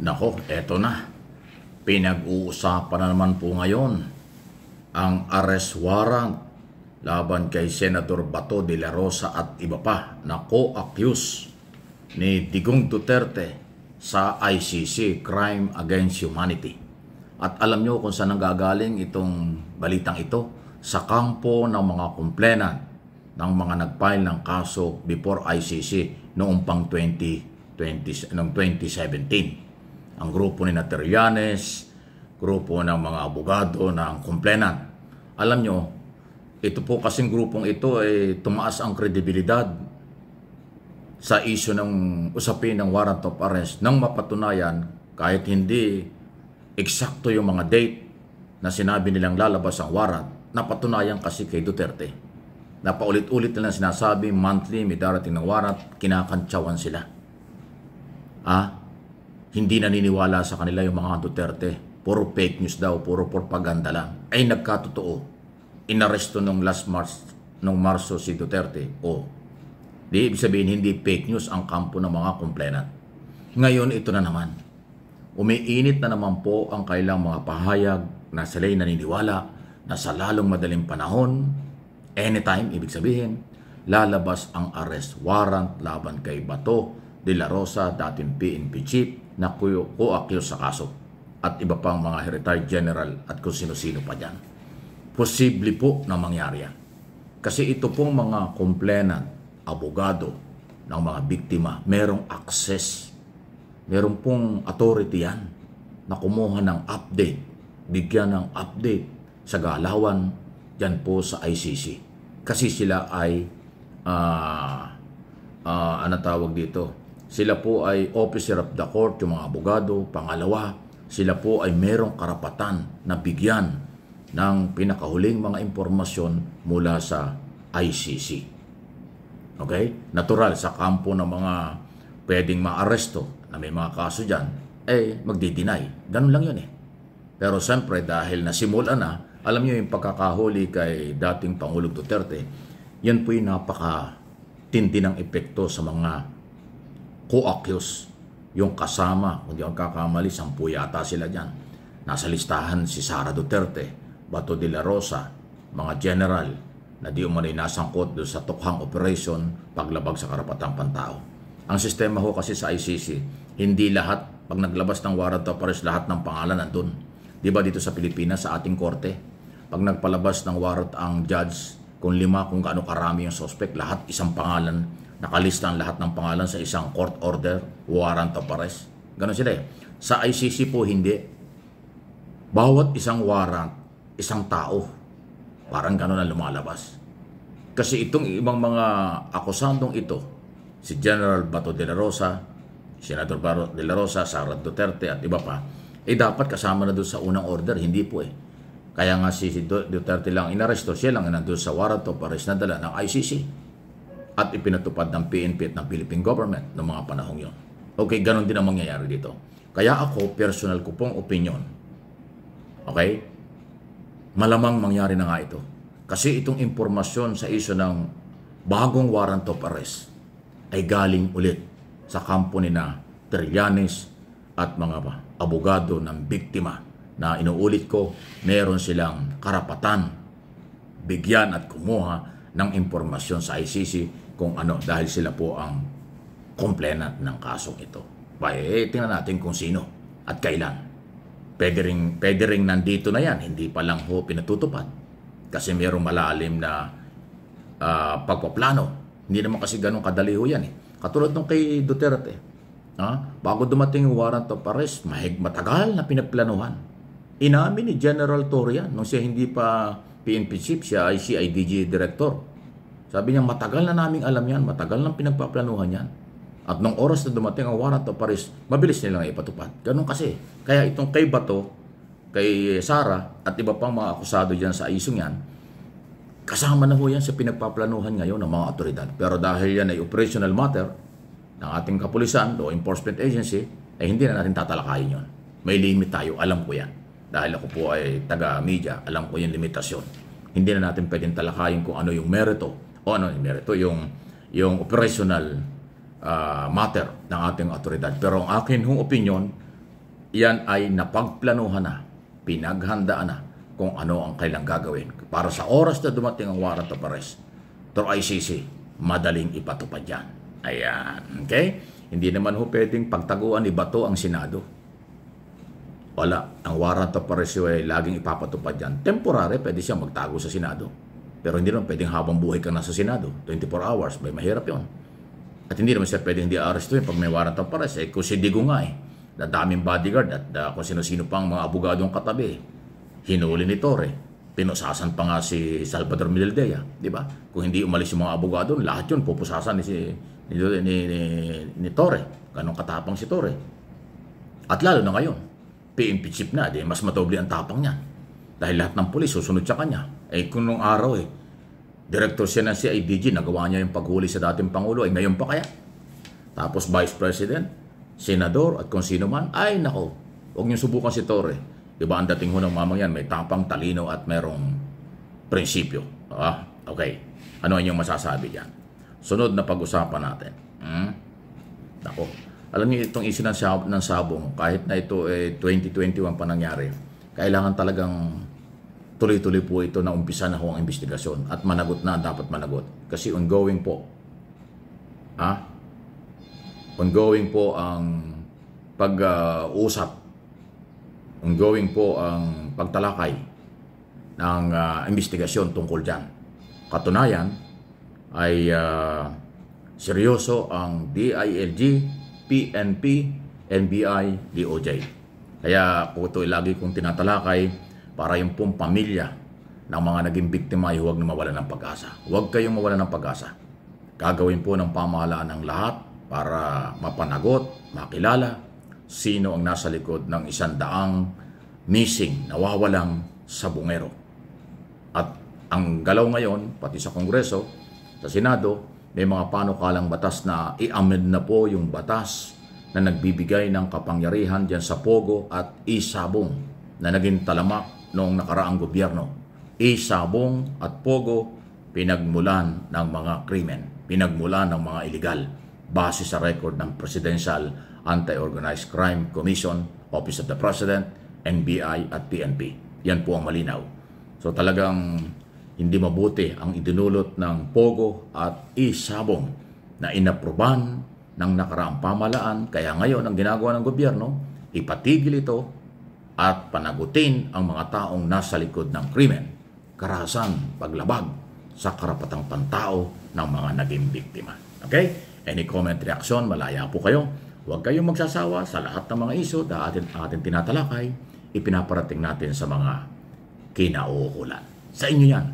Nako, eto na. Pinag-uusapan na naman po ngayon ang arrest warrant laban kay Senador Bato de la Rosa at iba pa na co-accused ni Digong Duterte sa ICC, Crime Against Humanity. At alam nyo kung saan nanggagaling itong balitang ito? Sa kampo ng mga complainant ng mga nag-file ng kaso before ICC noong pang 2017. Ang grupo ni Trillanes, grupo ng mga abogado ng complainant. Alam nyo, ito po kasing grupong ito ay tumaas ang kredibilidad sa issue ng usapin ng warrant of arrest nang mapatunayan kahit hindi eksakto yung mga date na sinabi nilang lalabas ang warrant, napatunayan kasi kay Duterte. Napaulit-ulit nilang sinasabi, monthly may darating ng warrant, kinakantsawan sila. Hindi naniniwala sa kanila yung mga Duterte. Puro fake news daw, puro propaganda lang. Ay nagkatotoo. Inaresto nung last March, nung Marso si Duterte. Di ibig sabihin hindi fake news ang kampo ng mga complainant. Ngayon ito na naman. Umiinit na naman po ang kailang mga pahayag na sila'y naniniwala na sa lalong madaling panahon, anytime, ibig sabihin, lalabas ang arrest warrant laban kay Bato de la Rosa, dating PNP chief, na co-accused sa kaso at iba pang mga retired general at kung sino-sino pa dyan. Posible po na mangyari yan. Kasi ito pong mga complainant, abogado ng mga biktima, merong access, meron pong authority yan na kumuha ng update, bigyan ng update sa galawan dyan po sa ICC. Kasi sila ay, ano tawag dito, sila po ay officer of the court, yung mga abogado. Pangalawa, sila po ay merong karapatan na bigyan ng pinakahuling mga impormasyon mula sa ICC. Okay? Natural, sa kampo ng mga pwedeng maaresto na may mga kaso dyan, magdi-deny. Ganun lang yun eh. Pero siyempre, dahil nasimula na, alam nyo yung pagkakahuli kay dating Pangulong Duterte, yan po yung napaka-tindi ng epekto sa mga co-accused, yung kasama, kung di ako kakamali, 10 yata sila dyan. Nasa listahan si Sara Duterte, Bato de la Rosa, mga general na di umano'y nasangkot doon sa tukhang operation paglabag sa karapatang pantao. Ang sistema ho kasi sa ICC, hindi lahat, pag naglabas ng warrant of arrest, lahat ng pangalan nandun. Di ba dito sa Pilipinas, sa ating korte, pag nagpalabas ng warrant ang judge, kung 5, kung gaano karami yung suspect, lahat isang pangalan, nakalista ang lahat ng pangalan sa isang court order, warrant of arrest. Ganon sila eh. Sa ICC po hindi. Bawat isang warrant, isang tao. Parang ganon ang lumalabas. Kasi itong ibang mga akusandong ito, si General Bato de la Rosa, Senador Bato de la Rosa, Sara Duterte at iba pa, dapat kasama na doon sa unang order. Hindi po eh. Kaya nga si Duterte lang inaresto, siya lang nandun sa warrant of arrest na dala ng ICC. At ipinatupad ng PNP at ng Philippine government noong mga panahong yon. Okay, ganon din ang mangyayari dito. Kaya ako, personal ko pong opinion, okay, malamang mangyari na nga ito. Kasi itong impormasyon sa iso ng bagong warrant of arrest ay galing ulit sa kampo ni na Trillanes at mga abogado ng biktima na inuulit ko, meron silang karapatan bigyan at kumuha ng impormasyon sa ICC kung ano, dahil sila po ang complainant ng kasong ito. Tingnan natin kung sino at kailan. Pwede ring nandito na yan, hindi pa lang ho pinatutupad. Kasi mayroong malalim na pagpaplano. Hindi naman kasi ganun kadali ho yan eh. Katulad nung kay Duterte. Bago dumating yung warrant of arrest, matagal na pinagplanuhan. Inamin ni General Torre nung siya hindi pa PNP chief, siya ay CIDG director. Sabi niya, matagal na naming alam yan, matagal nang pinagpaplanuhan yan. At nung oras na dumating ang warrant of arrest, mabilis nilang ipatupad. Ganun kasi. Kaya itong kay Bato, kay Sara, at iba pang mga akusado dyan sa isong yan, kasama na ho yan sa pinagpaplanuhan ngayon ng mga otoridad. Pero dahil yan ay operational matter ng ating kapulisan, law enforcement agency, hindi na natin tatalakayin yon. May limit tayo, alam ko yan. Dahil ako po ay taga-media, alam ko yung limitasyon. Hindi na natin pwedeng talakayin kung ano yung merito, o ano yung merito, yung operational matter ng ating otoridad. Pero ang akin hong opinion, yan ay napagplanuhan na, pinaghandaan na kung ano ang kailang gagawin. Para sa oras na dumating ang warrant of arrest through ICC, madaling ipatupad yan. Ayan, okay? Hindi naman ho pwedeng pagtaguan ni Bato ang Senado. Wala. Ang warrant of arrest ay laging ipapatupad yan. Temporary, pwede siya magtago sa Senado. Pero hindi naman pwedeng habang buhay ka nasa Senado. 24 hours, may mahirap yon. At hindi naman siya pwedeng hindi arrestuin pag may warrant of arrest. Eh, kung si Digo nga daming bodyguard at kung sino-sino pang mga abogadong katabi. Hinuli ni Torre. Pinusasan pa nga si Salvador Mildea, di ba? Kung hindi umalis yung mga abogado, lahat yun pupusasan ni Torre. Ganong katapang si Torre. At lalo na ngayon, PMP chief na, di mas matobli ang tapang niya. Dahil lahat ng pulis susunod sa kanya. Eh kung nung araw director siya ng CIDG, nagawa niya yung paghuli sa dating Pangulo, ngayon pa kaya? Tapos Vice President, Senador at kung sino man, ay nako, huwag niyong subukan si Torre. Iba ang dating ho ng mamang yan, may tapang, talino at merong prinsipyo. Okay. Ano ang inyong masasabi dyan? Sunod na pag-usapan natin. Ako. Alam niyo itong issue ng sabong, kahit na ito 2021 pa nangyari, kailangan talagang tuloy-tuloy po ito na umpisa na ho ang investigasyon at managot na dapat managot. Kasi ongoing po. Ongoing po ang pag-usap. Ongoing po ang pagtalakay ng investigasyon tungkol dyan. Katunayan ay seryoso ang DILG, PNP, NBI, DOJ. Kaya po ito lagi kong tinatalakay para yung pong pamilya ng mga naging biktima ay huwag na mawalan ng pag-asa. Huwag kayong mawalan ng pag-asa. Gagawin po ng pamahalaan ng lahat para mapanagot, makilala sino ang nasa likod ng 100 missing, nawawalang sabongero. At ang galaw ngayon, pati sa Kongreso, sa Senado, may mga panukalang batas na i-amend na po yung batas na nagbibigay ng kapangyarihan dyan sa Pogo at isabong na naging talamak noong nakaraang gobyerno. Isabong at Pogo, pinagmulan ng mga krimen, pinagmulan ng mga illegal, base sa record ng Presidential Anti-Organized Crime Commission, Office of the President, NBI at PNP. Yan po ang malinaw. So talagang hindi mabuti ang idinulot ng Pogo at isabong na inapruban ng nakaraang pamahalaan. Kaya ngayon ang ginagawa ng gobyerno, ipatigil ito at panagutin ang mga taong nasa likod ng krimen, karahasan, paglabag sa karapatang pantao ng mga naging biktima. Okay? Any comment, reaction, malaya po kayo. Huwag kayong magsasawa sa lahat ng mga isyu na ating tinatalakay, ipinaparating natin sa mga kinauukulan. Sa inyo yan.